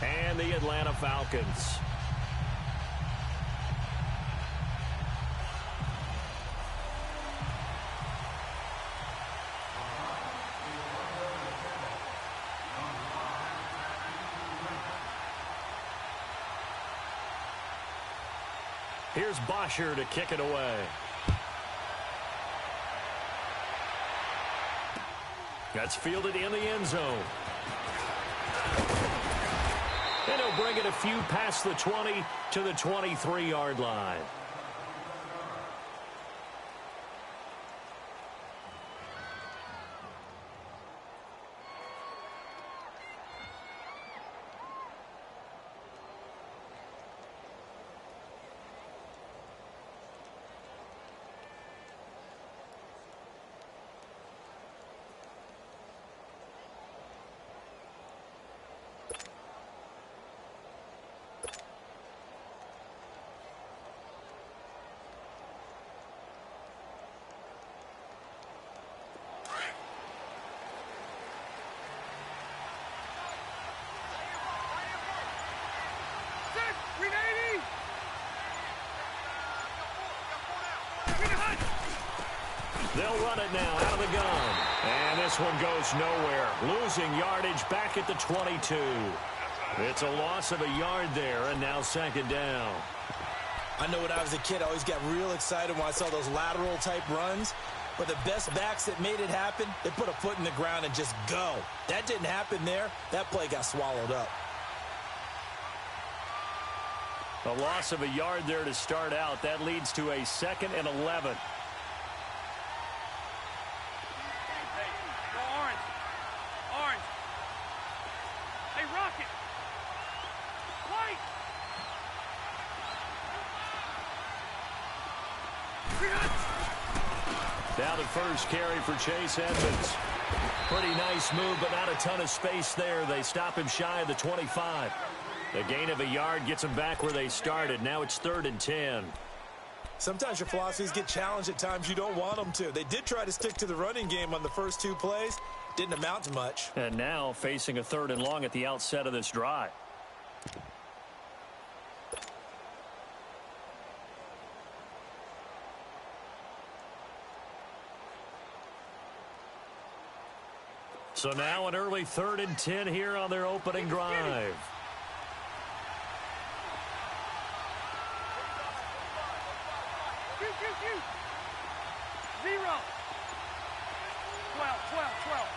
and the Atlanta Falcons. Here's Bosher to kick it away. That's fielded in the end zone. And he'll bring it a few past the 20 to the 23-yard line. They'll run it now out of the gun. And this one goes nowhere. Losing yardage back at the 22. It's a loss of a yard there, and now second down. I know when I was a kid, I always got real excited when I saw those lateral-type runs. But the best backs that made it happen, they put a foot in the ground and just go. That didn't happen there. That play got swallowed up. A loss of a yard there to start out. That leads to a 2nd and 11. Down at first, carry for Chase Edmonds. Pretty nice move, but not a ton of space there. They stop him shy of the 25. The gain of a yard gets them back where they started. Now it's 3rd and 10. Sometimes your philosophies get challenged at times you don't want them to. They did try to stick to the running game on the first 2 plays. Didn't amount to much. And now facing a 3rd and long at the outset of this drive. So now an early 3rd and 10 here on their opening drive. Zero. 12, 12, 12.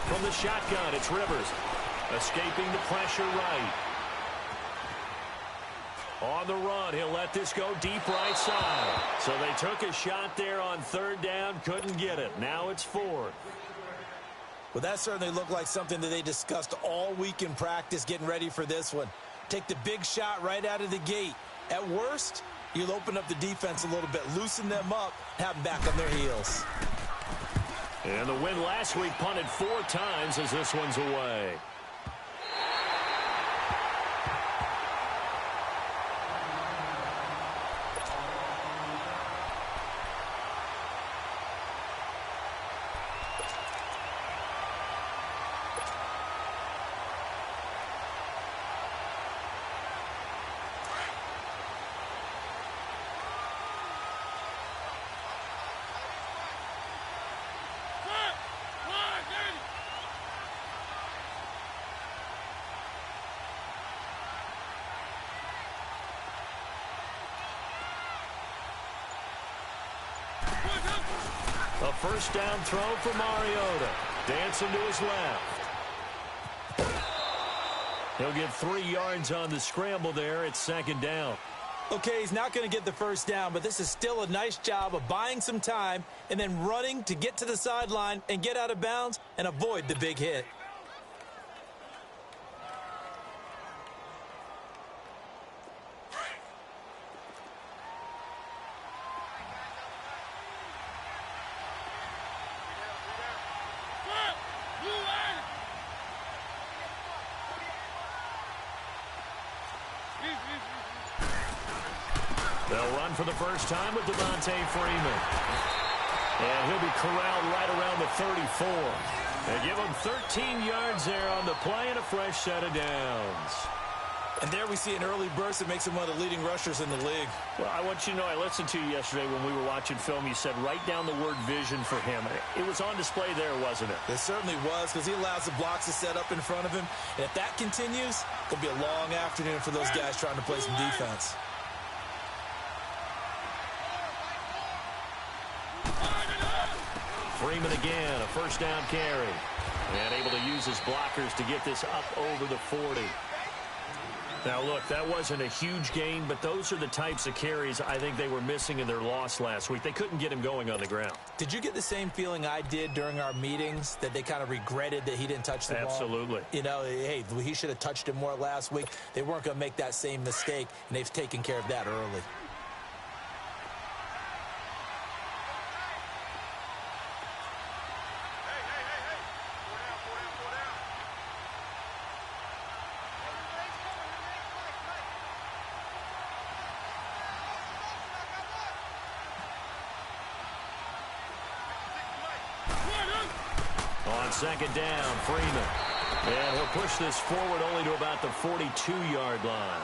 From the shotgun, it's Rivers. Escaping the pressure right. On the run, he'll let this go deep right side. So they took a shot there on 3rd down, couldn't get it. Now it's 4th. Well, that certainly looked like something that they discussed all week in practice getting ready for this one. Take the big shot right out of the gate. At worst, you'll open up the defense a little bit, loosen them up, have them back on their heels. And the win last week punted 4 times as this one's away. A first down throw for Mariota. Dancing to his left. He'll get 3 yards on the scramble there. It's 2nd down. Okay, he's not going to get the first down, but this is still a nice job of buying some time and then running to get to the sideline and get out of bounds and avoid the big hit. They'll run for the first time with Devontae Freeman. And he'll be corralled right around the 34. They give him 13 yards there on the play and a fresh set of downs. And there we see an early burst that makes him one of the leading rushers in the league. Well, I want you to know, I listened to you yesterday when we were watching film. You said write down the word vision for him. It was on display there, wasn't it? It certainly was, because he allows the blocks to set up in front of him. And if that continues, it'll be a long afternoon for those guys trying to play some defense. Freeman again, a first down carry. And able to use his blockers to get this up over the 40. Now, look, that wasn't a huge gain, but those are the types of carries I think they were missing in their loss last week. They couldn't get him going on the ground. Did you get the same feeling I did during our meetings, that they kind of regretted that he didn't touch the ball? Absolutely. You know, hey, he should have touched it more last week. They weren't going to make that same mistake, and they've taken care of that early. On second down, Freeman. And he'll push this forward only to about the 42-yard line.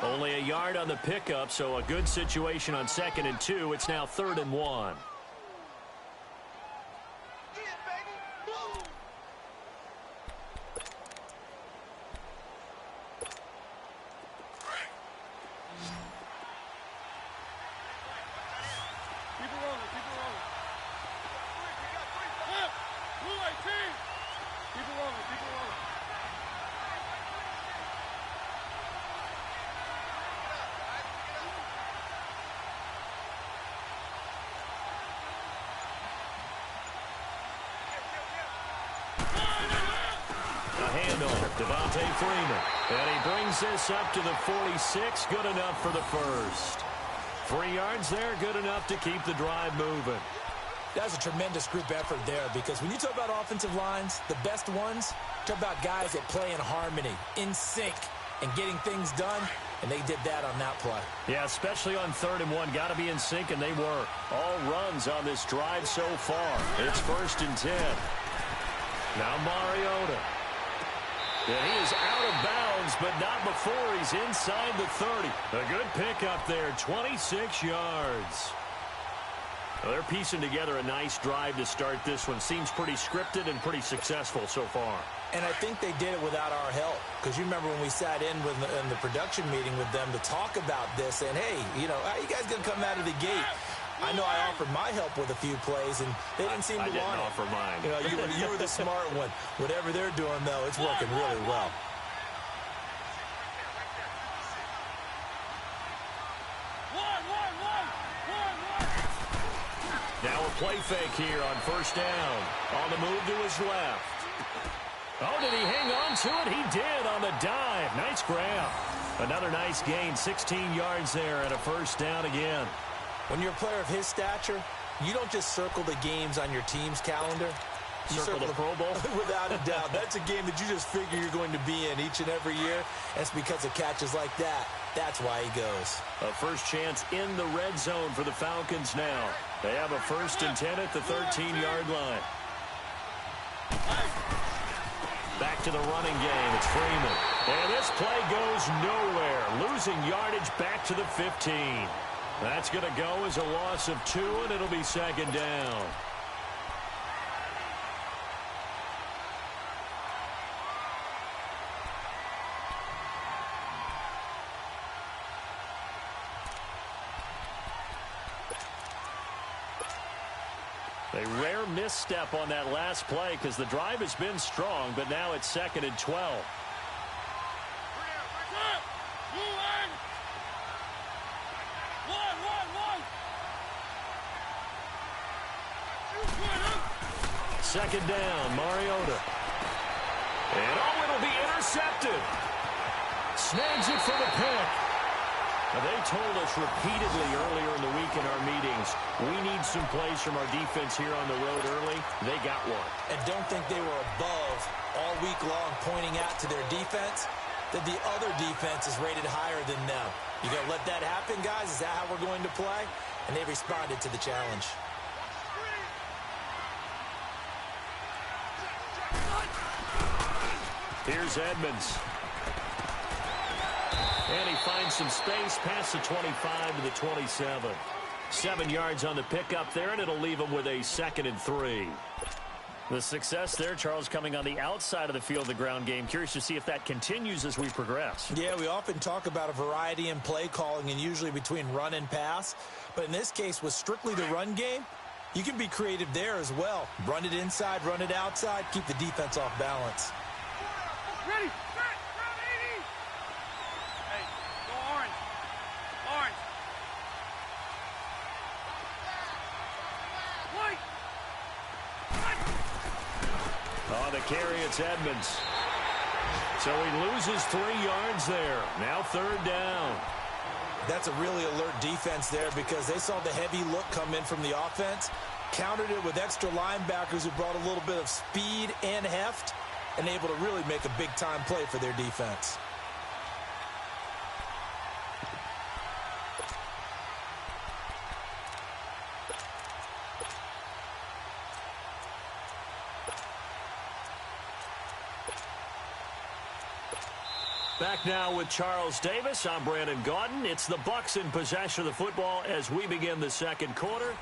Only a yard on the pickup, so a good situation on 2nd and 2. It's now 3rd and 1. Freeman. And he brings this up to the 46. Good enough for the first. 3 yards there, good enough to keep the drive moving. That's a tremendous group effort there, because when you talk about offensive lines, the best ones, talk about guys that play in harmony, in sync, and getting things done, and they did that on that play. Yeah, especially on 3rd and 1. Got to be in sync, and they were. All runs on this drive so far. It's 1st and 10. Now Mariota. And he is out of bounds, but not before he's inside the 30. A good pickup there, 26 yards. Well, they're piecing together a nice drive to start this one. Seems pretty scripted and pretty successful so far. And I think they did it without our help, because you remember when we sat in the production meeting with them to talk about this, and hey, you know, how are you guys going to come out of the gate? I know I offered my help with a few plays, and they didn't seem to want it. I didn't offer mine. You know, you were the smart one. Whatever they're doing, though, it's working really well. Now a play fake here on 1st down. On the move to his left. Oh, did he hang on to it? He did on the dive. Nice grab. Another nice gain, 16 yards there, and a 1st down again. When you're a player of his stature, you don't just circle the games on your team's calendar. You circle the Pro Bowl? Without a doubt. That's a game that you just figure you're going to be in each and every year. That's because of catches like that. That's why he goes. A first chance in the red zone for the Falcons now. They have a 1st and 10 at the 13-yard line. Back to the running game. It's Freeman. And this play goes nowhere. Losing yardage back to the 15. That's going to go as a loss of 2, and it'll be 2nd down. A rare misstep on that last play, because the drive has been strong, but now it's 2nd and 12. Second down, Mariota. And it'll be intercepted. Snags it for the pick. Now, they told us repeatedly earlier in the week in our meetings, we need some plays from our defense here on the road early. They got one. And don't think they were above all week long pointing out to their defense that the other defense is rated higher than them. You going to let that happen, guys? Is that how we're going to play? And they responded to the challenge. Here's Edmonds. And he finds some space past the 25 to the 27. 7 yards on the pickup there, and it'll leave him with a 2nd and 3. The success there, Charles, coming on the outside of the field, the ground game. Curious to see if that continues as we progress. Yeah, we often talk about a variety in play calling and usually between run and pass. But in this case, with strictly the run game, you can be creative there as well. Run it inside, run it outside, keep the defense off balance. Ready, set, ready. Hey, go orange. Orange. White. On the carry, it's Edmonds. So he loses 3 yards there. Now 3rd down. That's a really alert defense there because they saw the heavy look come in from the offense, countered it with extra linebackers who brought a little bit of speed and heft, and able to really make a big-time play for their defense. Back now with Charles Davis. I'm Brandon Gaudin. It's the Bucs in possession of the football as we begin the 2nd quarter.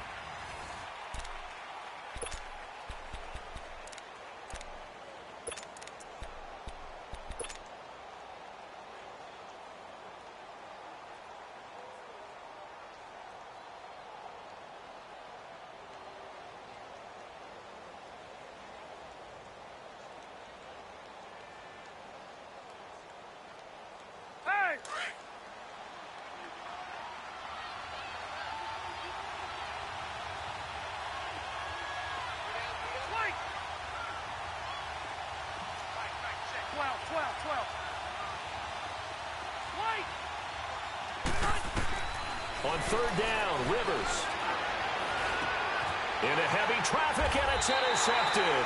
On 3rd down, Rivers. Into heavy traffic, and it's intercepted.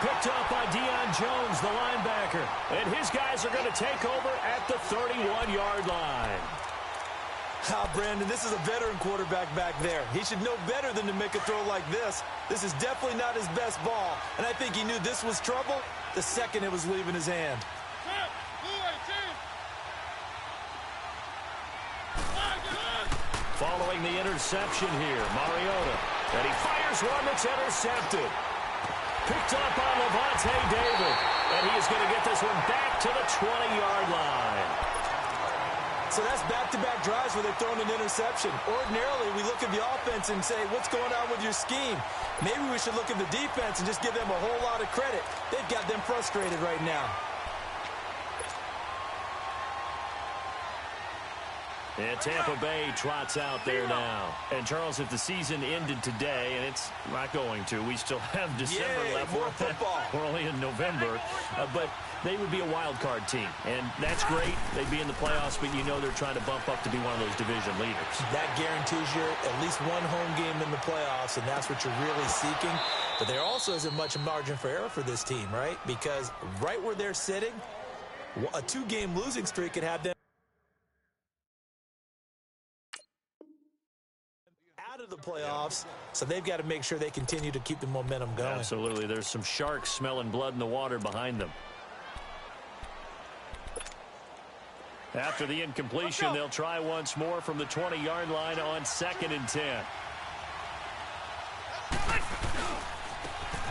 Picked up by Deion Jones, the linebacker. And his guys are going to take over at the 31-yard line. Brandon, this is a veteran quarterback back there. He should know better than to make a throw like this. This is definitely not his best ball. And I think he knew this was trouble the second it was leaving his hand. Following the interception here, Mariota. And he fires one that's intercepted. Picked up by Levante David. And he is going to get this one back to the 20-yard line. So that's back-to-back drives where they're throwing an interception. Ordinarily, we look at the offense and say, what's going on with your scheme? Maybe we should look at the defense and just give them a whole lot of credit. They've got them frustrated right now. And Tampa Bay trots out there now. And, Charles, if the season ended today, and it's not going to, we still have December left. More football. We're only in November. But they would be a wild card team. And that's great. They'd be in the playoffs, but you know they're trying to bump up to be one of those division leaders. That guarantees you at least one home game in the playoffs, and that's what you're really seeking. But there also isn't much margin for error for this team, right? Because right where they're sitting, a 2-game losing streak could have them out of the playoffs, so they've got to make sure they continue to keep the momentum going. Absolutely. There's some sharks smelling blood in the water behind them. After the incompletion, they'll try once more from the 20-yard line on 2nd and 10.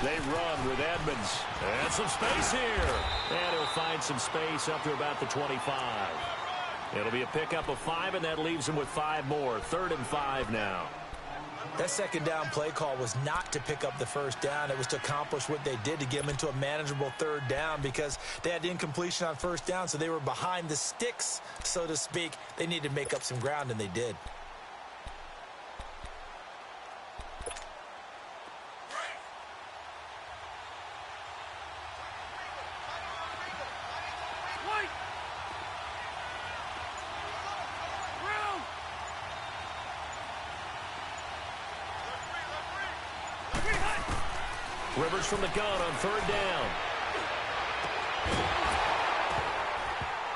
They run with Edmonds. And some space here. And he'll find some space up to about the 25. It'll be a pickup of 5, and that leaves him with 5 more. 3rd and 5 now. That 2nd down play call was not to pick up the 1st down. It was to accomplish what they did to get them into a manageable 3rd down because they had incompletion on 1st down, so they were behind the sticks, so to speak. They needed to make up some ground, and they did. Rivers from the gun on 3rd down.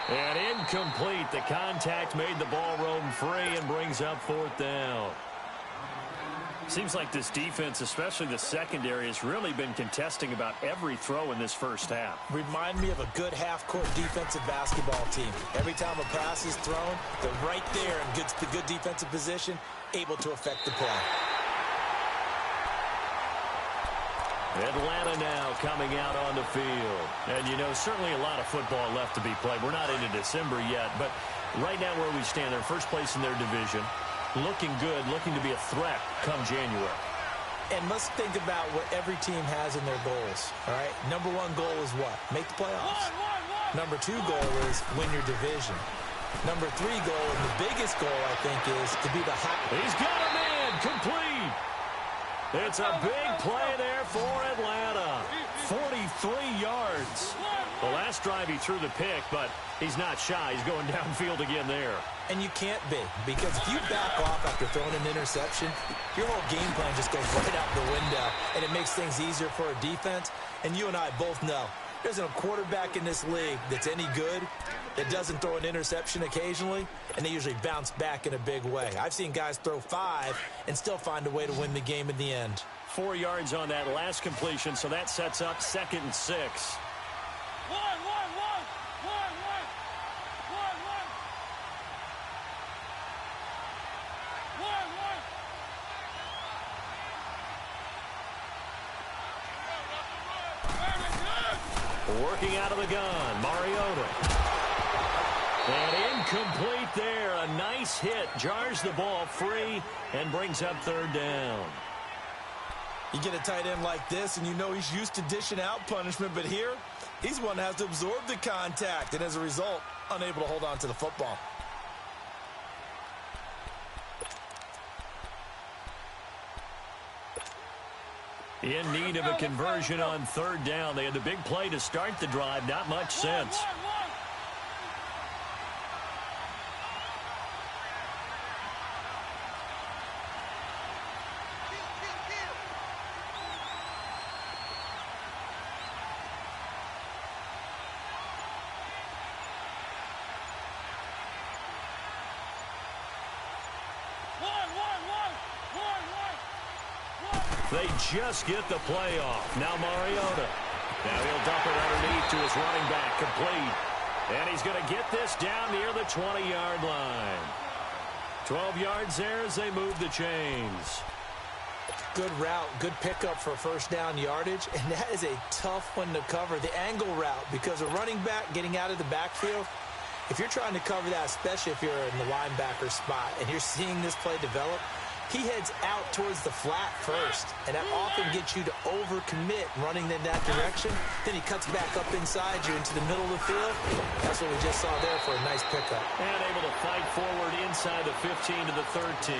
And incomplete. The contact made the ball roam free and brings up 4th down. Seems like this defense, especially the secondary, has really been contesting about every throw in this first half. Remind me of a good half-court defensive basketball team. Every time a pass is thrown, they're right there in good defensive position, able to affect the play. Atlanta now coming out on the field. And, you know, certainly a lot of football left to be played. We're not into December yet, but right now where we stand, they're first place in their division. Looking good, looking to be a threat come January. And let's think about what every team has in their goals, all right? Number one goal is what? Make the playoffs. Number two goal is win your division. Number three goal, and the biggest goal, I think, is to be the high. He's got a man complete. It's a big play there for Atlanta. 43 yards. The last drive he threw the pick, but he's not shy. He's going downfield again there. And you can't be, because if you back off after throwing an interception, your whole game plan just goes right out the window, and it makes things easier for a defense. And you and I both know there's a quarterback in this league that's any good that doesn't throw an interception occasionally, and they usually bounce back in a big way. I've seen guys throw 5 and still find a way to win the game in the end. 4 yards on that last completion, so that sets up 2nd and 6. Working out of the gun, Mariota. And incomplete there. A nice hit. Jars the ball free and brings up 3rd down. You get a tight end like this, and you know he's used to dishing out punishment, but here, he's one that has to absorb the contact, and as a result, unable to hold on to the football. In need of a conversion on 3rd down. They had the big play to start the drive. Not much sense. They just get the play off. Now Mariota. Now he'll dump it underneath to his running back. Complete. And he's going to get this down near the 20-yard line. 12 yards there as they move the chains. Good route, good pickup for 1st down yardage, and that is a tough one to cover, the angle route, because a running back getting out of the backfield, if you're trying to cover that, especially if you're in the linebacker spot, and you're seeing this play develop, he heads out towards the flat first, and that often gets you to overcommit running in that direction. Then he cuts back up inside you into the middle of the field. That's what we just saw there for a nice pickup. And able to fight forward inside the 15 to the 13.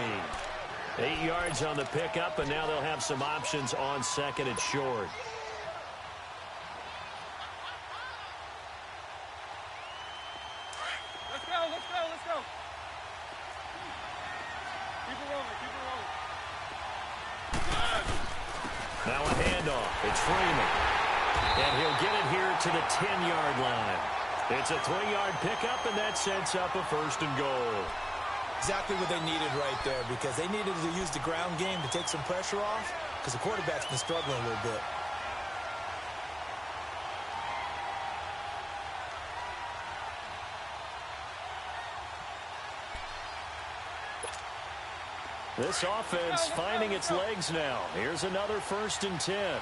8 yards on the pickup, and now they'll have some options on 2nd and short. Let's go, let's go, let's go. Keep it rolling, keep it rolling. Now a handoff. It's Freeman. And he'll get it here to the 10-yard line. It's a 3-yard pickup, and that sets up a 1st and goal. Exactly what they needed right there, because they needed to use the ground game to take some pressure off, because the quarterback's been struggling a little bit. This offense finding its legs now. Here's another 1st and 10.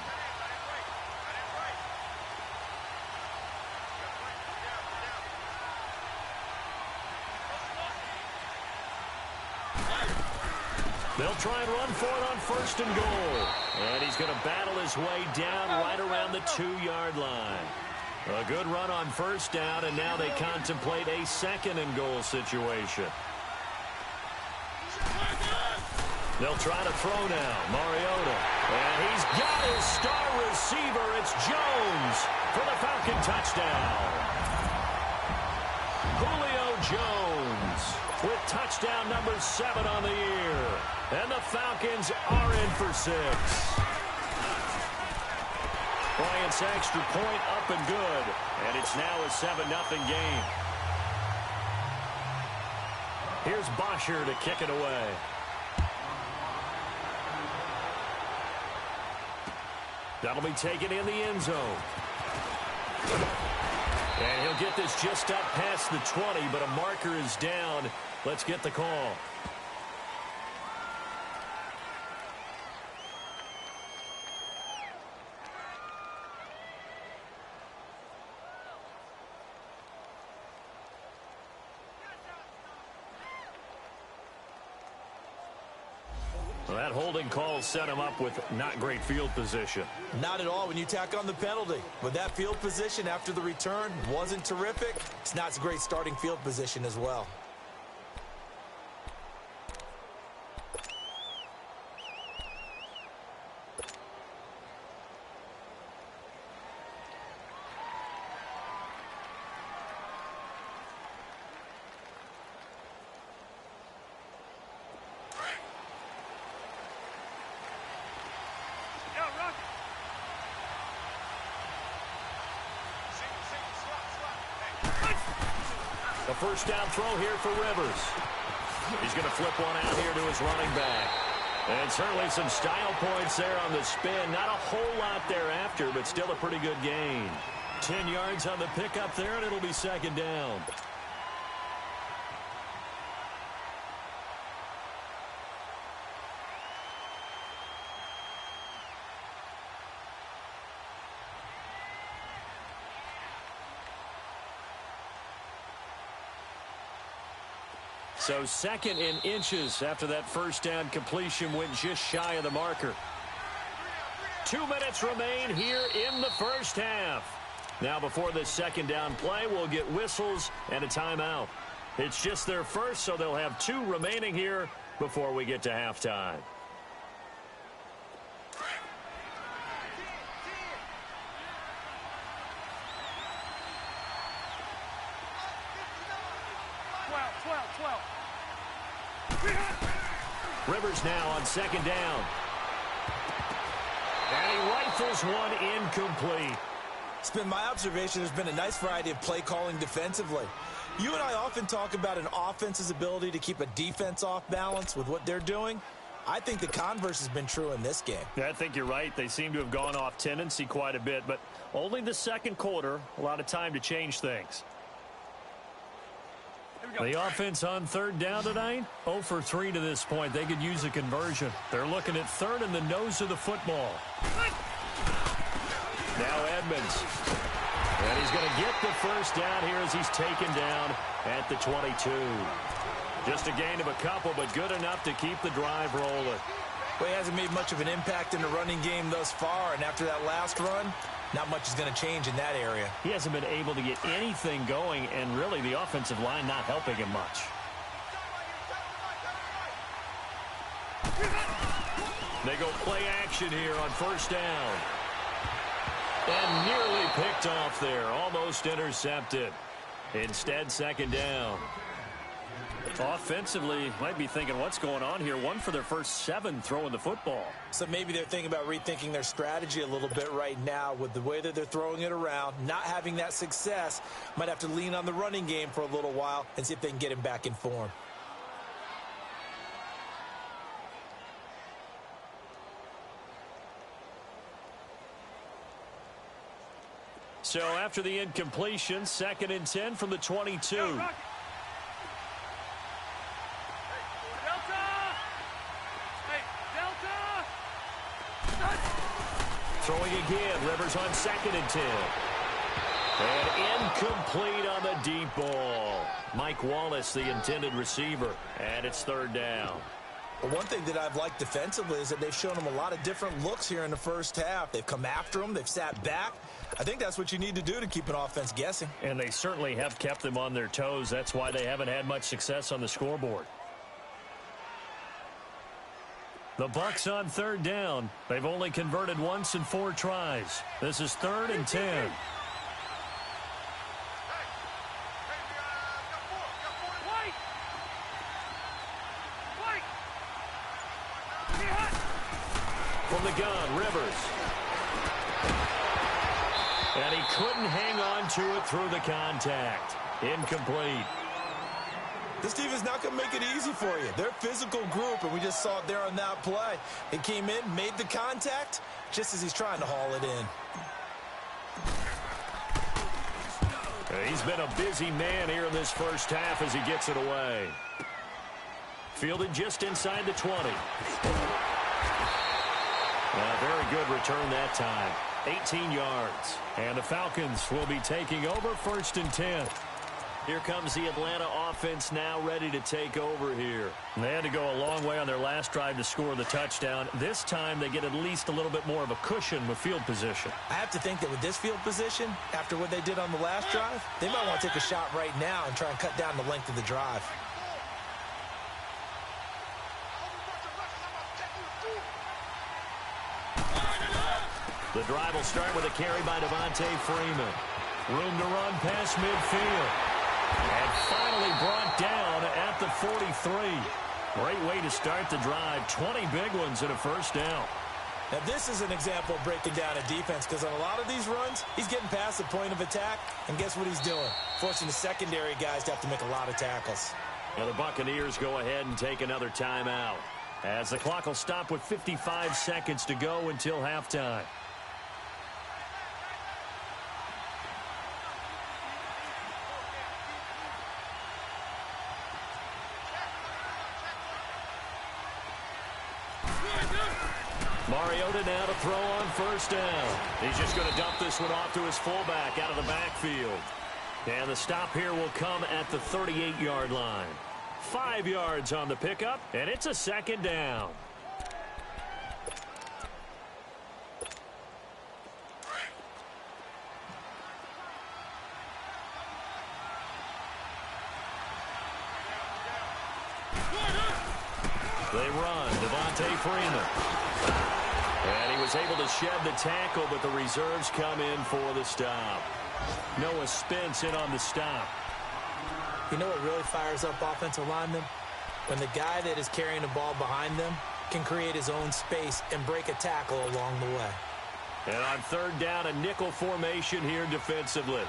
They'll try and run for it on 1st and goal. And he's going to battle his way down right around the 2-yard line. A good run on 1st down, and now they contemplate a 2nd and goal situation. They'll try to throw now. Mariota. And he's got his star receiver. It's Jones for the Falcon touchdown. Julio Jones with touchdown number 7 on the year. And the Falcons are in for 6. Bryant's extra point up and good. And it's now a 7-0 game. Here's Bosher to kick it away. That'll be taken in the end zone. And he'll get this just up past the 20, but a marker is down. Let's get the call. Well, that holding call set him up with not great field position. Not at all when you tack on the penalty. But that field position after the return wasn't terrific. It's not a great starting field position as well. The first down throw here for Rivers. He's going to flip one out here to his running back. And certainly some style points there on the spin. Not a whole lot thereafter, but still a pretty good gain. 10 yards on the pickup there, and it'll be second down. So second in inches after that first down completion went just shy of the marker. 2 minutes remain here in the first half. Now before this second down play, we'll get whistles and a timeout. It's just their first, so they'll have 2 remaining here before we get to halftime. Rivers now on second down. And he rifles one incomplete. It's been my observation there's been a nice variety of play calling defensively. You and I often talk about an offense's ability to keep a defense off balance with what they're doing. I think the converse has been true in this game. Yeah, I think you're right. They seem to have gone off tendency quite a bit, but only the second quarter, a lot of time to change things. The offense on third down tonight, 0 for 3 to this point. They could use a conversion. They're looking at third in the nose of the football. Now Edmonds. And he's going to get the first down here as he's taken down at the 22. Just a gain of a couple, but good enough to keep the drive rolling. Well, he hasn't made much of an impact in the running game thus far, and after that last run, not much is going to change in that area. He hasn't been able to get anything going, and really the offensive line not helping him much. They go play action here on first down. And nearly picked off there, almost intercepted. Instead, second down. Offensively, might be thinking, what's going on here? 1 for their first 7 throwing the football. So maybe they're thinking about rethinking their strategy a little bit right now with the way that they're throwing it around, not having that success. Might have to lean on the running game for a little while and see if they can get him back in form. So after the incompletion, 2nd and 10 from the 22. Throwing again, Rivers on 2nd and 10. And incomplete on the deep ball. Mike Wallace, the intended receiver, and it's third down. But one thing that I've liked defensively is that they've shown them a lot of different looks here in the first half. They've come after them. They've sat back. I think that's what you need to do to keep an offense guessing. And they certainly have kept them on their toes. That's why they haven't had much success on the scoreboard. The Bucs on third down. They've only converted once in 4 tries. This is 3rd and 10. From the gun, Rivers. And he couldn't hang on to it through the contact. Incomplete. This team is not going to make it easy for you. They're a physical group, and we just saw it there on that play. They came in, made the contact, just as he's trying to haul it in. He's been a busy man here in this first half as he gets it away. Fielded just inside the 20. A very good return that time. 18 yards. And the Falcons will be taking over 1st and 10. Here comes the Atlanta offense now ready to take over here. And they had to go a long way on their last drive to score the touchdown. This time they get at least a little bit more of a cushion with field position. I have to think that with this field position, after what they did on the last drive, they might want to take a shot right now and try and cut down the length of the drive. The drive will start with a carry by Devontae Freeman. Room to run past midfield. And finally brought down at the 43. Great way to start the drive. 20 big ones and a first down. Now, this is an example of breaking down a defense because on a lot of these runs, he's getting past the point of attack, and guess what he's doing? Forcing the secondary guys to have to make a lot of tackles. Now the Buccaneers go ahead and take another timeout as the clock will stop with 55 seconds to go until halftime. Mariota now to throw on first down. He's just going to dump this one off to his fullback out of the backfield. And the stop here will come at the 38-yard line. 5 yards on the pickup, and it's a second down. They run. Devontae Freeman. And he was able to shed the tackle, but the reserves come in for the stop. Noah Spence in on the stop. You know what really fires up offensive linemen? When the guy that is carrying the ball behind them can create his own space and break a tackle along the way. And on third down, a nickel formation here defensively.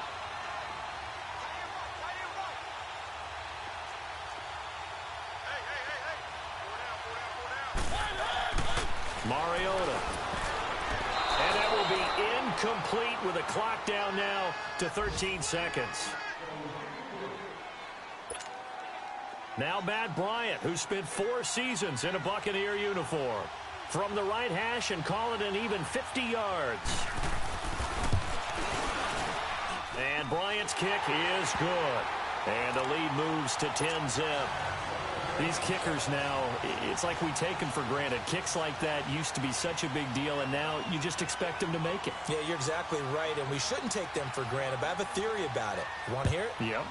Mariota. And that will be incomplete with a clock down now to 13 seconds. Now Matt Bryant, who spent 4 seasons in a Buccaneer uniform. From the right hash and call it an even 50 yards. And Bryant's kick is good. And the lead moves to 10-zip. These kickers now, it's like we take them for granted. Kicks like that used to be such a big deal, and now you just expect them to make it. Yeah, you're exactly right, and we shouldn't take them for granted, but I have a theory about it. You want to hear it? Yep.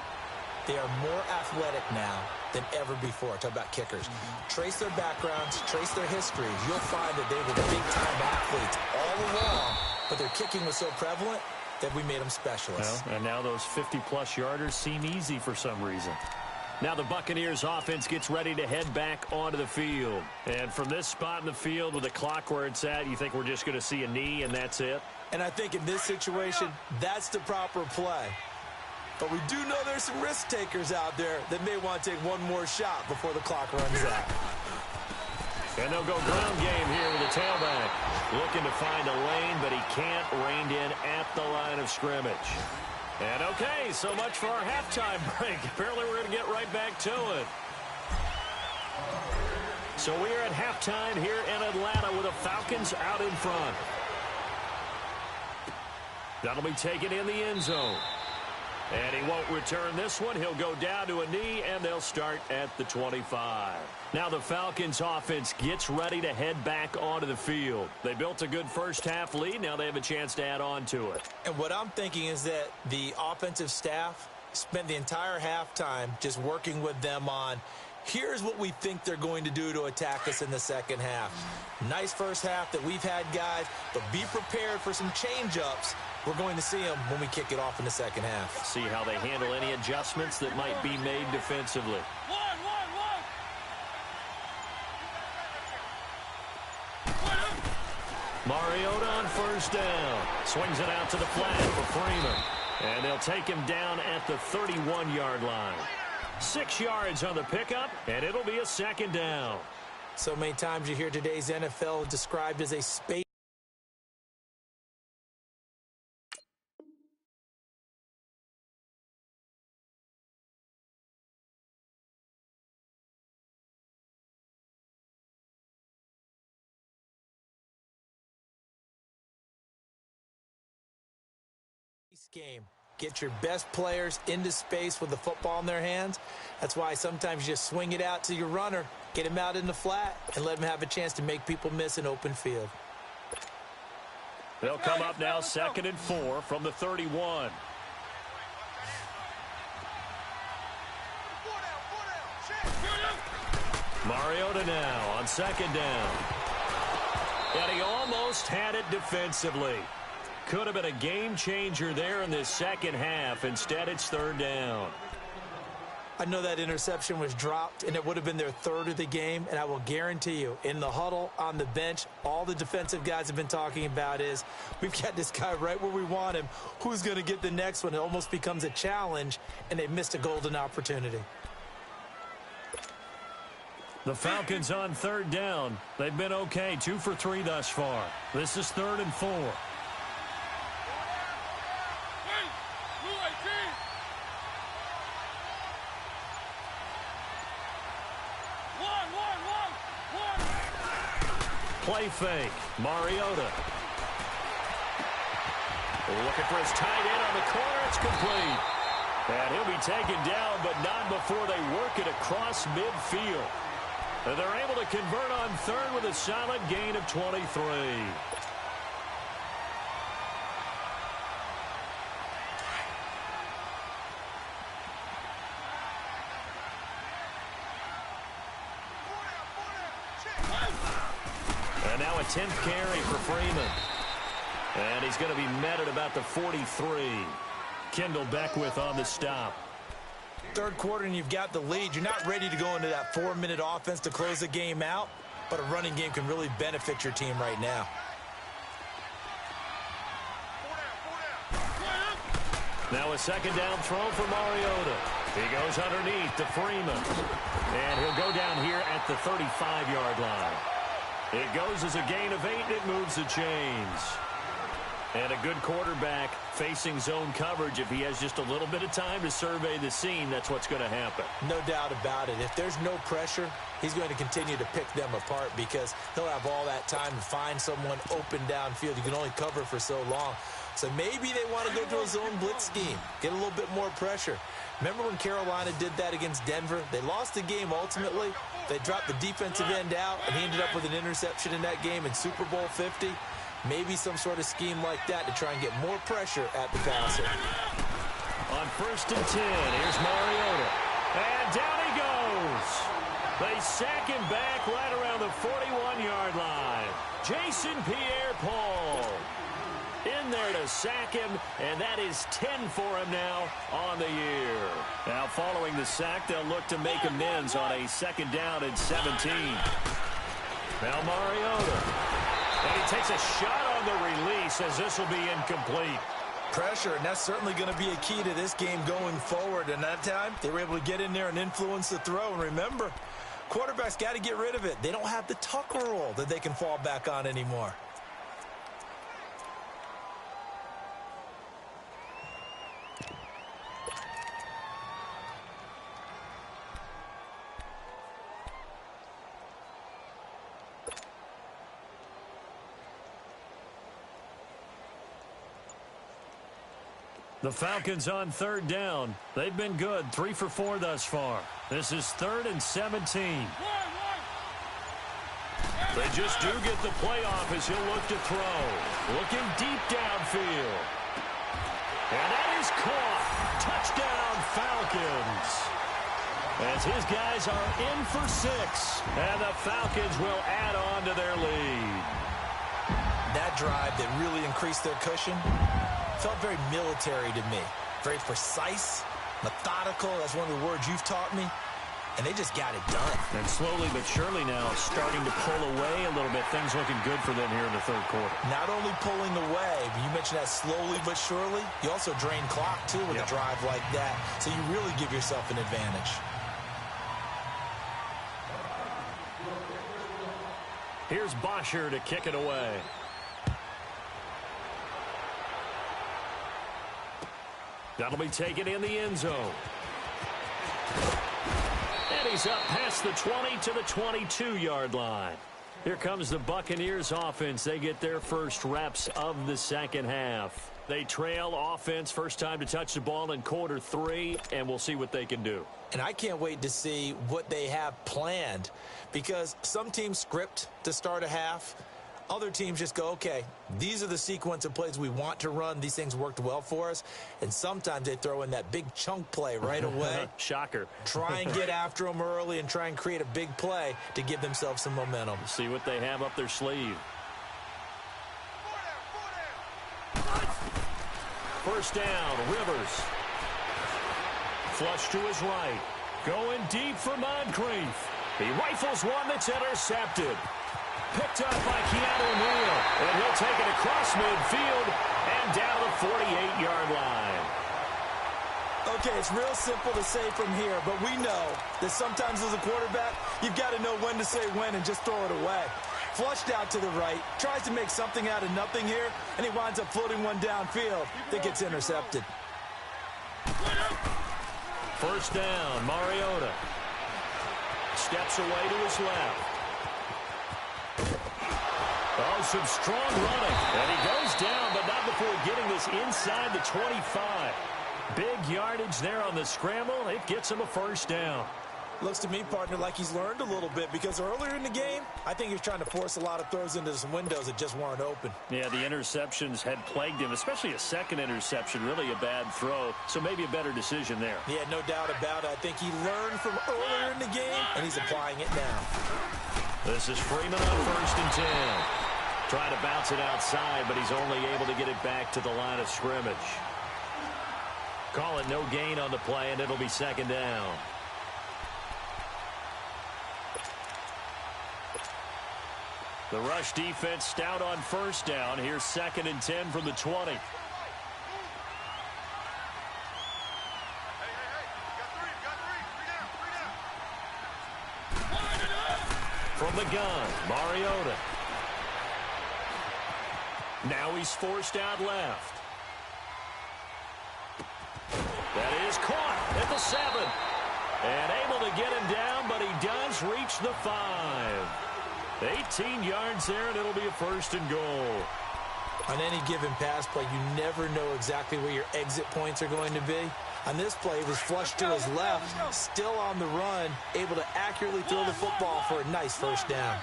They are more athletic now than ever before. Talk about kickers. Trace their backgrounds, trace their histories. You'll find that they were big-time athletes all along, but their kicking was so prevalent that we made them specialists. Well, and now those 50-plus yarders seem easy for some reason. Now the Buccaneers offense gets ready to head back onto the field. And from this spot in the field with the clock where it's at, you think we're just going to see a knee and that's it? And I think in this situation, that's the proper play. But we do know there's some risk takers out there that may want to take one more shot before the clock runs out. And they'll go ground game here with the tailback. Looking to find a lane, but he can't. Reined in at the line of scrimmage. And okay, so much for our halftime break. Apparently we're going to get right back to it. So we are at halftime here in Atlanta with the Falcons out in front. That'll be taken in the end zone. And he won't return this one. He'll go down to a knee, and they'll start at the 25. Now the Falcons offense gets ready to head back onto the field. They built a good first-half lead. Now they have a chance to add on to it. And what I'm thinking is that the offensive staff spent the entire halftime just working with them on, here's what we think they're going to do to attack us in the second half. Nice first half that we've had, guys, but be prepared for some change-ups. We're going to see them when we kick it off in the second half. See how they handle any adjustments that might be made defensively. Mariota on first down. Swings it out to the flat for Freeman. And they'll take him down at the 31-yard line. 6 yards on the pickup, and it'll be a second down. So many times you hear today's NFL described as a space Game. Get your best players into space with the football in their hands. That's why sometimes you just swing it out to your runner, get him out in the flat, and let him have a chance to make people miss an open field. They'll come up now 2nd and 4 from the 31. Mariota now on 2nd down. And he almost had it defensively. Could have been a game changer there in this second half. Instead, it's 3rd down. I know that interception was dropped, and it would have been their 3rd of the game, and I will guarantee you, in the huddle, on the bench, all the defensive guys have been talking about is, we've got this guy right where we want him. Who's going to get the next one? It almost becomes a challenge, and they missed a golden opportunity. The Falcons on 3rd down. They've been okay, 2 for 3 thus far. This is 3rd and 4. Play fake. Mariota. Looking for his tight end on the corner. It's complete. And he'll be taken down, but not before they work it across midfield. And they're able to convert on 3rd with a solid gain of 23. And now a 10th carry for Freeman. And he's going to be met at about the 43. Kendall Beckwith on the stop. 3rd quarter and you've got the lead. You're not ready to go into that 4-minute offense to close the game out, but a running game can really benefit your team right now. Now a 2nd down throw for Mariota. He goes underneath to Freeman. And he'll go down here at the 35-yard line. It goes as a gain of 8, and it moves the chains. And a good quarterback facing zone coverage. If he has just a little bit of time to survey the scene, that's what's going to happen. No doubt about it. If there's no pressure, he's going to continue to pick them apart because he'll have all that time to find someone open downfield. You can only cover for so long. So maybe they want to go to a zone blitz scheme, get a little bit more pressure. Remember when Carolina did that against Denver? They lost the game ultimately. They dropped the defensive end out, and he ended up with an interception in that game in Super Bowl 50. Maybe some sort of scheme like that to try and get more pressure at the passer. On 1st and 10, here's Mariota. And down he goes. They sack him back right around the 41-yard line. Jason Pierre-Paul in there to sack him, and that is 10 for him now on the year. Now following the sack, they'll look to make amends on a 2nd down and 17. Now Mariota. And he takes a shot on the release as this will be incomplete. Pressure, and that's certainly going to be a key to this game going forward. And that time, they were able to get in there and influence the throw. And remember, quarterbacks got to get rid of it. They don't have the Tucker rule that they can fall back on anymore. The Falcons on 3rd down. They've been good, 3 for 4 thus far. This is 3rd and 17. They just do get the playoff as he'll look to throw. Looking deep downfield. And that is caught. Touchdown, Falcons. As his guys are in for 6. And the Falcons will add on to their lead. That drive that really increased their cushion felt very military to me. Very precise, methodical. That's one of the words you've taught me. And they just got it done. And slowly but surely now starting to pull away a little bit. Things looking good for them here in the 3rd quarter. Not only pulling away, but you mentioned that slowly but surely. You also drain clock, too, with a drive like that. So you really give yourself an advantage. Here's Bosher to kick it away. That'll be taken in the end zone. And he's up past the 20 to the 22-yard line. Here comes the Buccaneers offense. They get their first reps of the second half. They trail offense first time to touch the ball in quarter 3, and we'll see what they can do. And I can't wait to see what they have planned, because some teams script to start a half. Other teams just go, okay, these are the sequence of plays we want to run. These things worked well for us. And sometimes they throw in that big chunk play right away. Shocker. Try and get after them early and try and create a big play to give themselves some momentum. See what they have up their sleeve. First down, Rivers. Flush to his right. Going deep for Moncrief. He rifles one that's intercepted. Picked up by Keanu Neal. And he'll take it across midfield and down the 48-yard line. Okay, it's real simple to say from here, but we know that sometimes as a quarterback, you've got to know when to say when and just throw it away. Flushed out to the right, tries to make something out of nothing here, and he winds up floating one downfield that gets intercepted. First down, Mariota. Steps away to his left. Oh, some strong running. And he goes down, but not before getting this inside the 25. Big yardage there on the scramble. It gets him a first down. Looks to me, partner, like he's learned a little bit, because earlier in the game, I think he was trying to force a lot of throws into some windows that just weren't open. Yeah, the interceptions had plagued him, especially a second interception, really a bad throw. So maybe a better decision there. Yeah, no doubt about it. I think he learned from earlier in the game, and he's applying it now. This is Freeman on first and 10. Trying to bounce it outside, but he's only able to get it back to the line of scrimmage. Call it no gain on the play, and it'll be second down. The rush defense stout on first down. Here's second and 10 from the 20. From the gun, Mariota. Now he's forced out left. That is caught at the 7. And able to get him down, but he does reach the 5. 18 yards there, and it'll be a first and goal. On any given pass play, you never know exactly where your exit points are going to be. On this play, it was flushed to his left, still on the run, able to accurately throw the football for a nice first down.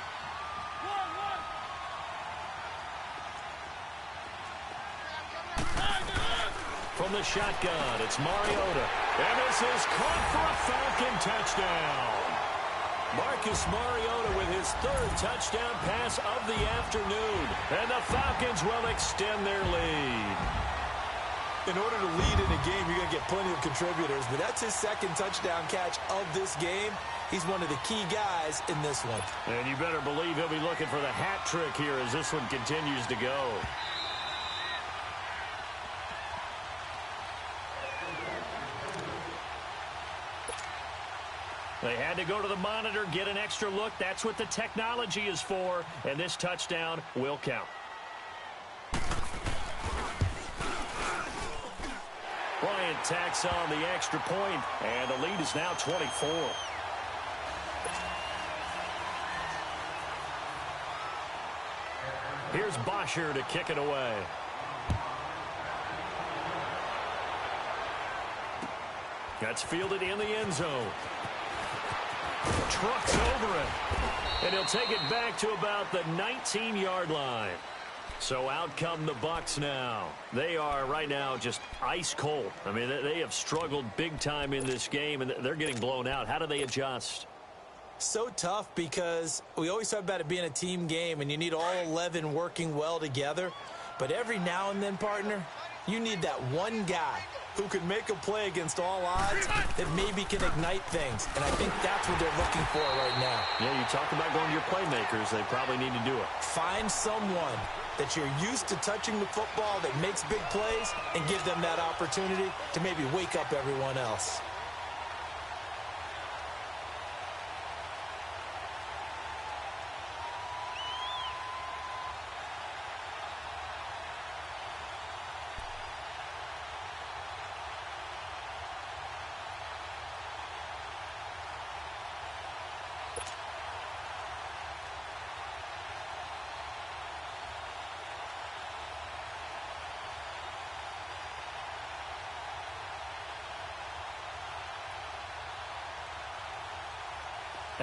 From the shotgun, it's Mariota. And this is caught for a Falcon touchdown. Marcus Mariota with his third touchdown pass of the afternoon. And the Falcons will extend their lead. In order to lead in a game, you're going to get plenty of contributors, but that's his second touchdown catch of this game. He's one of the key guys in this one. And you better believe he'll be looking for the hat trick here as this one continues to go. They had to go to the monitor, get an extra look. That's what the technology is for, and this touchdown will count. Bryant tacks on the extra point, and the lead is now 24. Here's Bosher to kick it away. That's fielded in the end zone. Trucks over it. And he'll take it back to about the 19-yard line. So out come the Bucs now. They are right now just ice cold. I mean, they have struggled big time in this game, and they're getting blown out. How do they adjust? So tough, because we always talk about it being a team game, and you need all 11 working well together. But every now and then, partner, you need that one guy who can make a play against all odds that maybe can ignite things. And I think that's what they're looking for right now. Yeah, you talk about going to your playmakers. They probably need to do it. Find someone that you're used to touching the football that makes big plays and give them that opportunity to maybe wake up everyone else.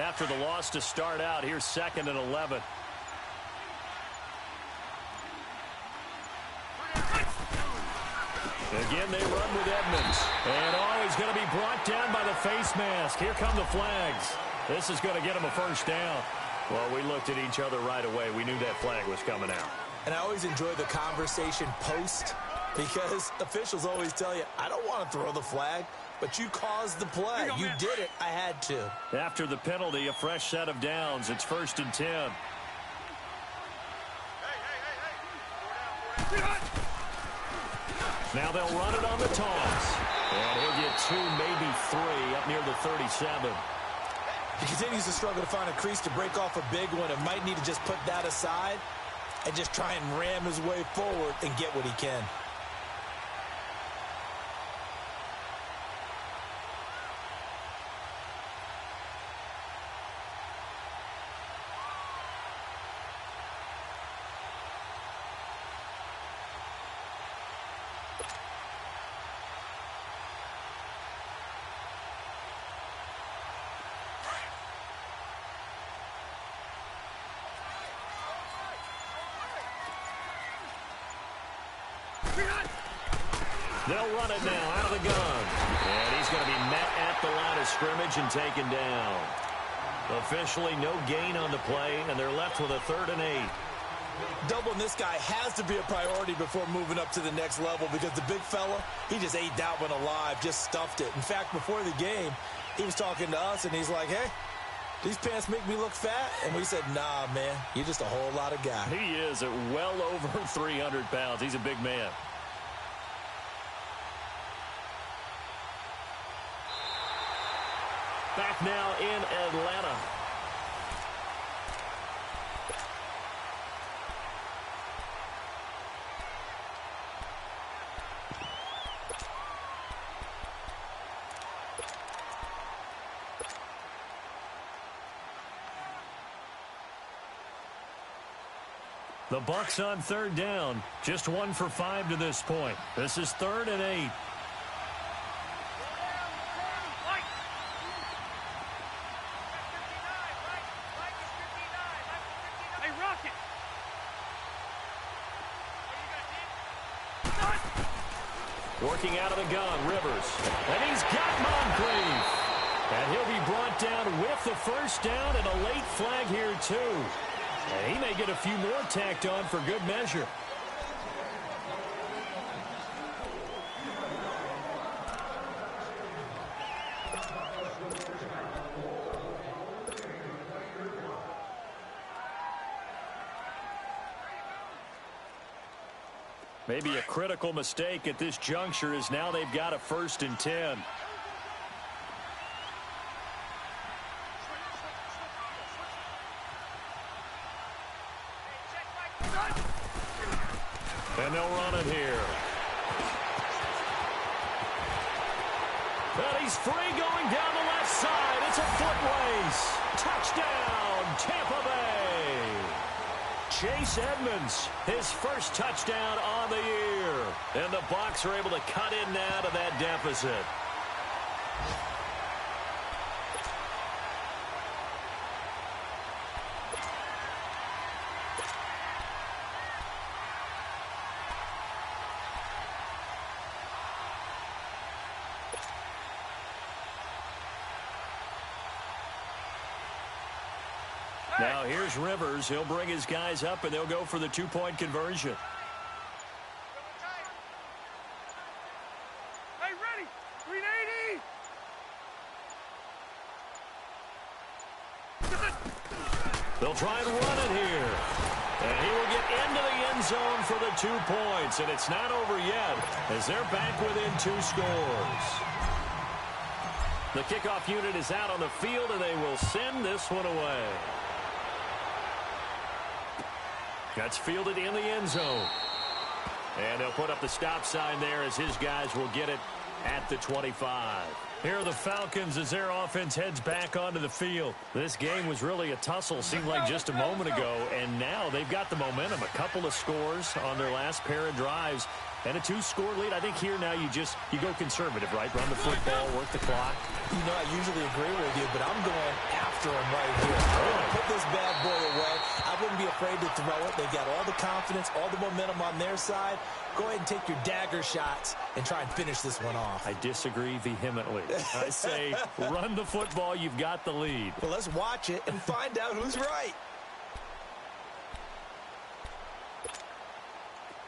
after the loss to start out. Here's 2nd and 11. Again, they run with Edmonds. And, he's going to be brought down by the face mask. Here come the flags. This is going to get him a first down. Well, we looked at each other right away. We knew that flag was coming out. And I always enjoy the conversation post because officials always tell you, I don't want to throw the flag, but you caused the play. You did it. I had to. After the penalty, a fresh set of downs. It's 1st and 10. Now they'll run it on the toss. And he'll get 2, maybe 3 up near the 37. He continues to struggle to find a crease to break off a big one and might need to just put that aside and just try and ram his way forward and get what he can. They'll run it now out of the gun. And he's going to be met at the line of scrimmage and taken down. Officially no gain on the play, and they're left with a 3rd and 8. Doubling this guy has to be a priority before moving up to the next level because the big fella, he just ate that one alive, just stuffed it. In fact, before the game, he was talking to us, and he's like, hey, these pants make me look fat. And we said, nah, man, you're just a whole lot of guy. He is at well over 300 pounds. He's a big man. Back now in Atlanta. The Bucs on 3rd down. Just 1 for 5 to this point. This is 3rd and 8. Working out of the gun, Rivers. And he's got Moncrief. And he'll be brought down with the first down and a late flag here, too. And he may get a few more tacked on for good measure. Maybe a critical mistake at this juncture is now they've got a 1st and 10. And they'll run it here. And he's free going down the left side. It's a foot race. Touchdown, Tampa Bay. Chase Edmonds, his first touchdown on the year. And the Bucs are able to cut in now to that deficit. Now here's Rivers. He'll bring his guys up, and they'll go for the 2-point conversion. Hey, ready? 380. They'll try and run it here. And he will get into the end zone for the 2 points. And it's not over yet as they're back within 2 scores. The kickoff unit is out on the field, and they will send this one away. That's fielded in the end zone. And they'll put up the stop sign there as his guys will get it at the 25. Here are the Falcons as their offense heads back onto the field. This game was really a tussle, seemed like just a moment ago, and now they've got the momentum. A couple of scores on their last pair of drives. And a 2-score lead. I think here now you go conservative, right? Run the football, work the clock. You know, I usually agree with you, but I'm going after him right here. I'm going to put this bad boy away. I wouldn't be afraid to throw it. They've got all the confidence, all the momentum on their side. Go ahead and take your dagger shots and try and finish this one off. I disagree vehemently. I say run the football. You've got the lead. Well, let's watch it and find out who's right.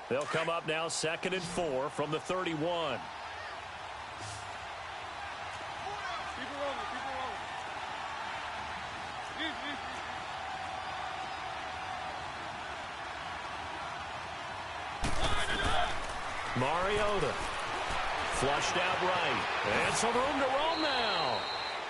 They'll come up now 2nd and 4 from the 31. Keep it rolling, keep it rolling. Mariota flushed out right. And some room to roam now.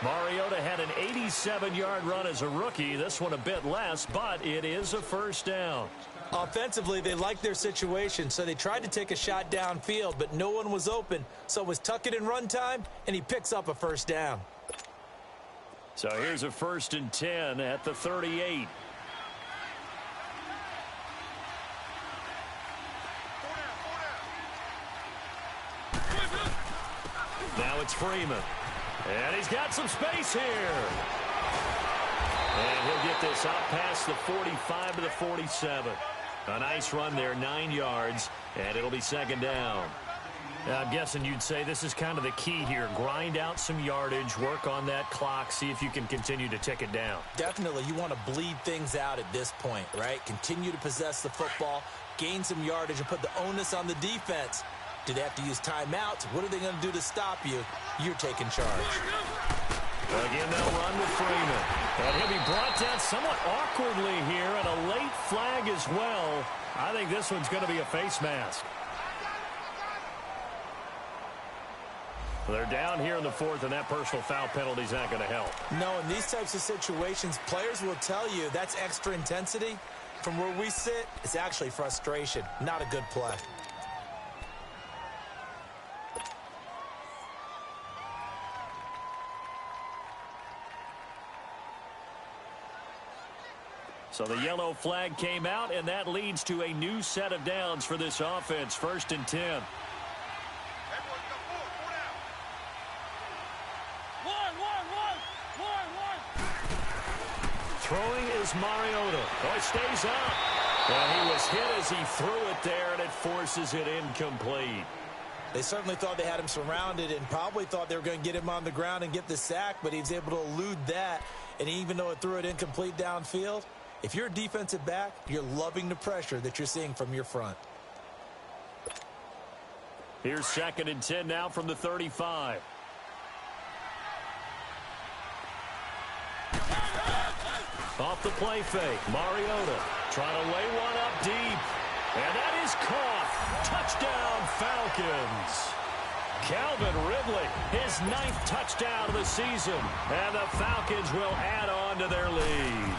Mariota had an 87-yard run as a rookie. This one a bit less, but it is a first down. Offensively, they liked their situation, so they tried to take a shot downfield, but no one was open. So it was tuck it in run time, and he picks up a first down. So here's a 1st and 10 at the 38. Now it's Freeman. And he's got some space here. And he'll get this out past the 45 to the 47. A nice run there, 9 yards, and it'll be 2nd down. Now, I'm guessing you'd say this is kind of the key here. Grind out some yardage, work on that clock, see if you can continue to tick it down. Definitely, you want to bleed things out at this point, right? Continue to possess the football, gain some yardage, and put the onus on the defense. Do they have to use timeouts? What are they going to do to stop you? You're taking charge. Again, they'll run with Freeman. And he'll be brought down somewhat awkwardly here, and a late flag as well. I think this one's going to be a face mask. They're down here in the 4th, and that personal foul penalty is not going to help. No, in these types of situations, players will tell you that's extra intensity. From where we sit, it's actually frustration, not a good play. So the yellow flag came out, and that leads to a new set of downs for this offense. 1st and 10. Throwing is Mariota. Oh, it stays up. And he was hit as he threw it there, and it forces it incomplete. They certainly thought they had him surrounded and probably thought they were going to get him on the ground and get the sack, but he was able to elude that. And even though it threw it incomplete downfield, if you're a defensive back, you're loving the pressure that you're seeing from your front. Here's 2nd and 10 now from the 35. Off the play fake, Mariota trying to lay one up deep. And that is caught. Touchdown, Falcons. Calvin Ridley, his 9th touchdown of the season. And the Falcons will add on to their lead.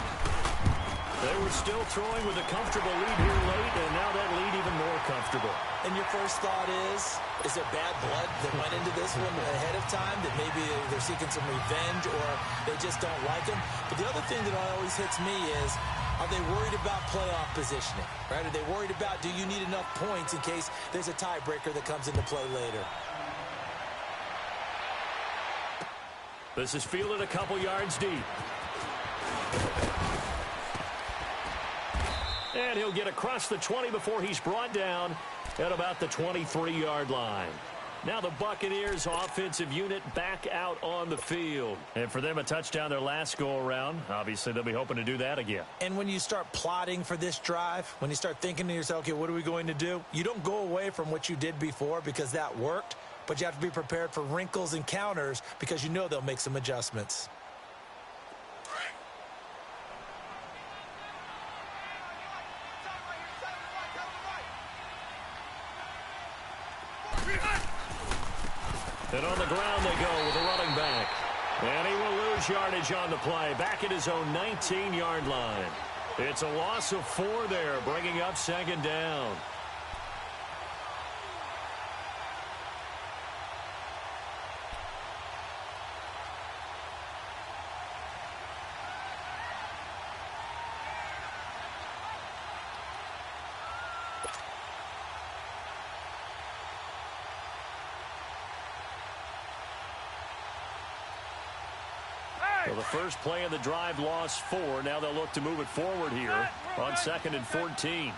They were still throwing with a comfortable lead here late, and now that lead even more comfortable. And your first thought is there bad blood that went into this one ahead of time, that maybe they're seeking some revenge or they just don't like him? But the other thing that always hits me is, are they worried about playoff positioning? Right? Are they worried about, do you need enough points in case there's a tiebreaker that comes into play later? This is fielded a couple yards deep. And he'll get across the 20 before he's brought down at about the 23-yard line. Now the Buccaneers offensive unit back out on the field. And for them, a touchdown their last go-around. Obviously, they'll be hoping to do that again. And when you start plotting for this drive, when you start thinking to yourself, okay, what are we going to do? You don't go away from what you did before because that worked, but you have to be prepared for wrinkles and counters because you know they'll make some adjustments. And on the ground they go with a running back. And he will lose yardage on the play. Back at his own 19-yard line. It's a loss of 4 there, bringing up 2nd down. Well, the first play of the drive lost 4. Now they'll look to move it forward here on 2nd and 14.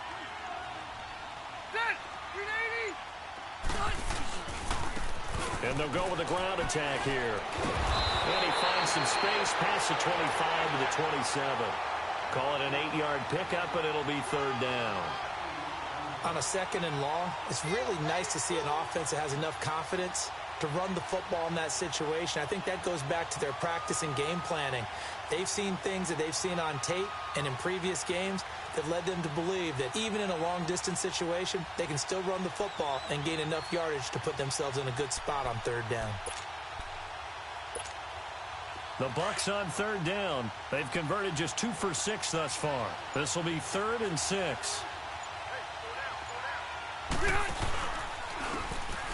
And they'll go with a ground attack here. And he finds some space past the 25 to the 27. Call it an 8-yard pickup, and it'll be 3rd down. On a 2nd and long, it's really nice to see an offense that has enough confidence to run the football in that situation. I think that goes back to their practice and game planning. They've seen things that they've seen on tape and in previous games that led them to believe that even in a long-distance situation, they can still run the football and gain enough yardage to put themselves in a good spot on 3rd down. The Bucs on 3rd down. They've converted just 2 for 6 thus far. This will be 3rd and 6.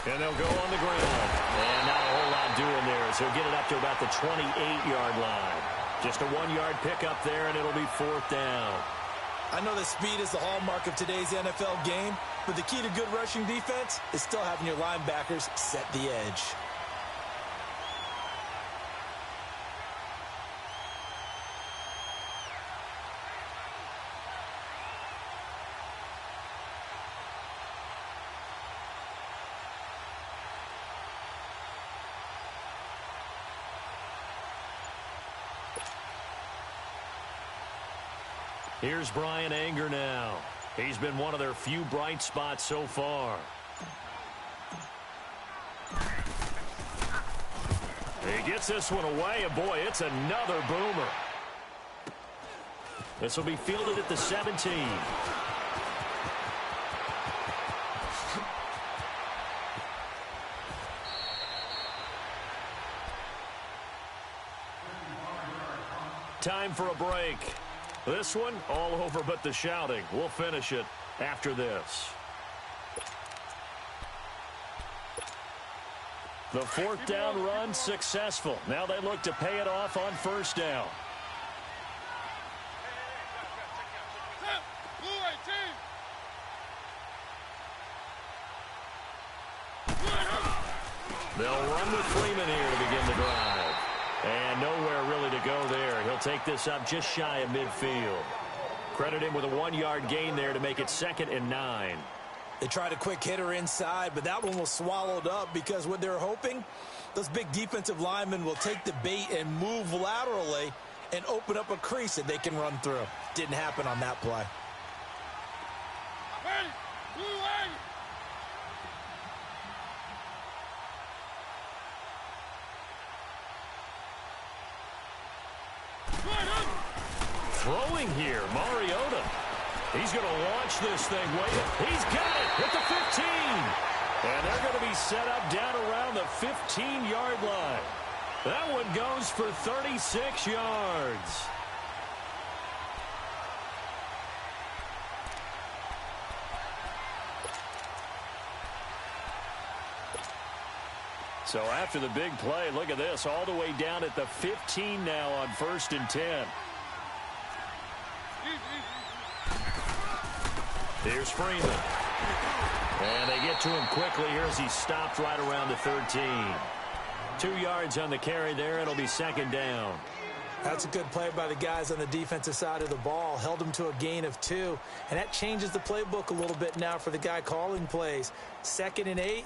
And they'll go on the ground. And not a whole lot doing there as he'll get it up to about the 28-yard line. Just a 1-yard pickup there, and it'll be 4th down. I know that speed is the hallmark of today's NFL game, but the key to good rushing defense is still having your linebackers set the edge. Here's Brian Anger now. He's been one of their few bright spots so far. He gets this one away, and boy, it's another boomer. This will be fielded at the 17. Time for a break. This one, all over but the shouting. We'll finish it after this. The 4th down run successful. Now they look to pay it off on 1st down. They'll run with Freeman here to begin the drive. And nowhere really to go there. He'll take this up just shy of midfield. Credit him with a 1-yard gain there to make it 2nd and 9. They tried a quick hitter inside, but that one was swallowed up because what they're hoping, those big defensive linemen will take the bait and move laterally and open up a crease that they can run through. Didn't happen on that play. Throwing here, Mariota. He's going to launch this thing. He's got it at the 15. And they're going to be set up down around the 15-yard line. That one goes for 36 yards. So after the big play, look at this, all the way down at the 15 now on 1st and 10. Here's Freeman. And they get to him quickly here as he stopped right around the 13. 2 yards on the carry there. It'll be 2nd down. That's a good play by the guys on the defensive side of the ball. Held them to a gain of 2. And that changes the playbook a little bit now for the guy calling plays. 2nd and 8.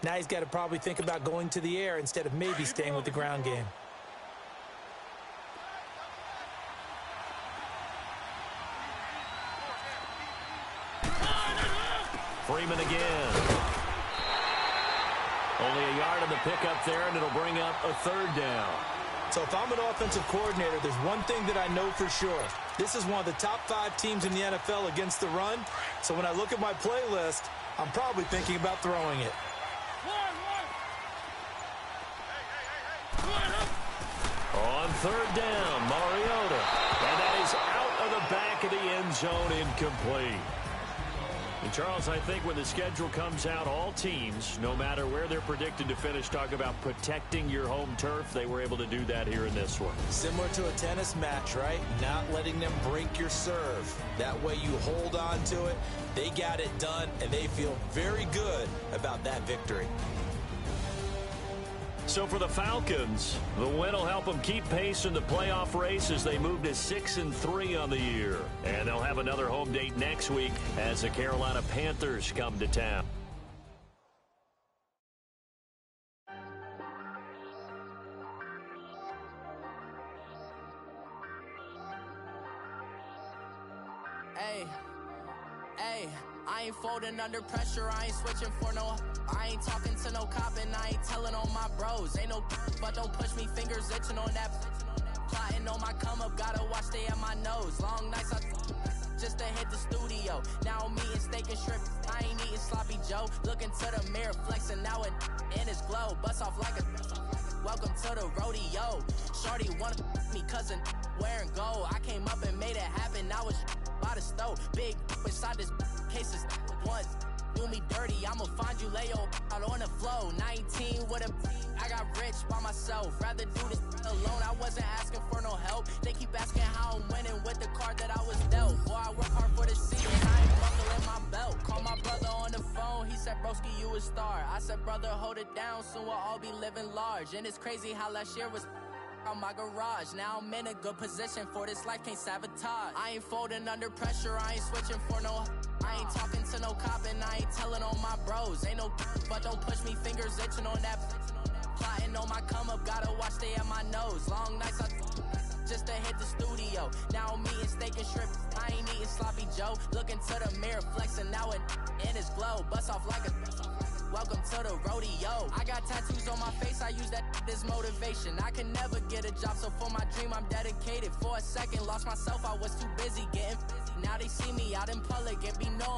Now he's got to probably think about going to the air instead of maybe staying with the ground game. Freeman again. Only a yard on the pickup there, and it'll bring up a 3rd down. So if I'm an offensive coordinator, there's one thing that I know for sure. This is one of the top 5 teams in the NFL against the run. So when I look at my play list, I'm probably thinking about throwing it. On 3rd down, Mariota. And that is out of the back of the end zone, incomplete. And Charles, I think when the schedule comes out, all teams, no matter where they're predicted to finish, talk about protecting your home turf. They were able to do that here in this one. Similar to a tennis match, right? Not letting them break your serve. That way you hold on to it. They got it done, and they feel very good about that victory. So for the Falcons, the win will help them keep pace in the playoff race as they move to 6-3 on the year. And they'll have another home date next week as the Carolina Panthers come to town. Hey, I ain't folding under pressure, I ain't switching for no. I ain't talking to no cop and I ain't telling on my bros. Ain't no but don't push me, fingers itching on that. Plotting on my come up, gotta watch stay at my nose. Long nights I just to hit the studio. Now I'm eating steak and shrimp, I ain't eating sloppy Joe. Looking to the mirror, flexing now it in his glow. Bust off like a welcome to the rodeo. Shorty wanna me cousin wearing gold. I came up and made it happen, now it's by the stove. Big inside this cases once do me dirty, I'ma find you Leo out on the flow. 19 with a I got rich by myself, rather do this alone. I wasn't asking for no help, they keep asking how I'm winning with the card that I was dealt. Boy, I work hard for the season, I ain't buckling my belt. Call my brother on the phone, he said broski you a star. I said brother hold it down, soon we'll all be living large. And it's crazy how last year was on my garage. Now I'm in a good position for this life, can't sabotage. I ain't folding under pressure, I ain't switching for no. I ain't talking to no cop and I ain't telling on my bros. Ain't no but don't push me, fingers itching on that. Plotting on my come up, gotta watch stay at my nose. Long nights I just to hit the studio. Now I'm eating steak and shrimp, I ain't eating sloppy Joe. Looking to the mirror, flexing now it in his glow. Bust off like a welcome to the rodeo. I got tattoos on my face, I use that as motivation. I can never get a job, so for my dream I'm dedicated. For a second, lost myself, I was too busy getting busy. Now they see me out in public and be known.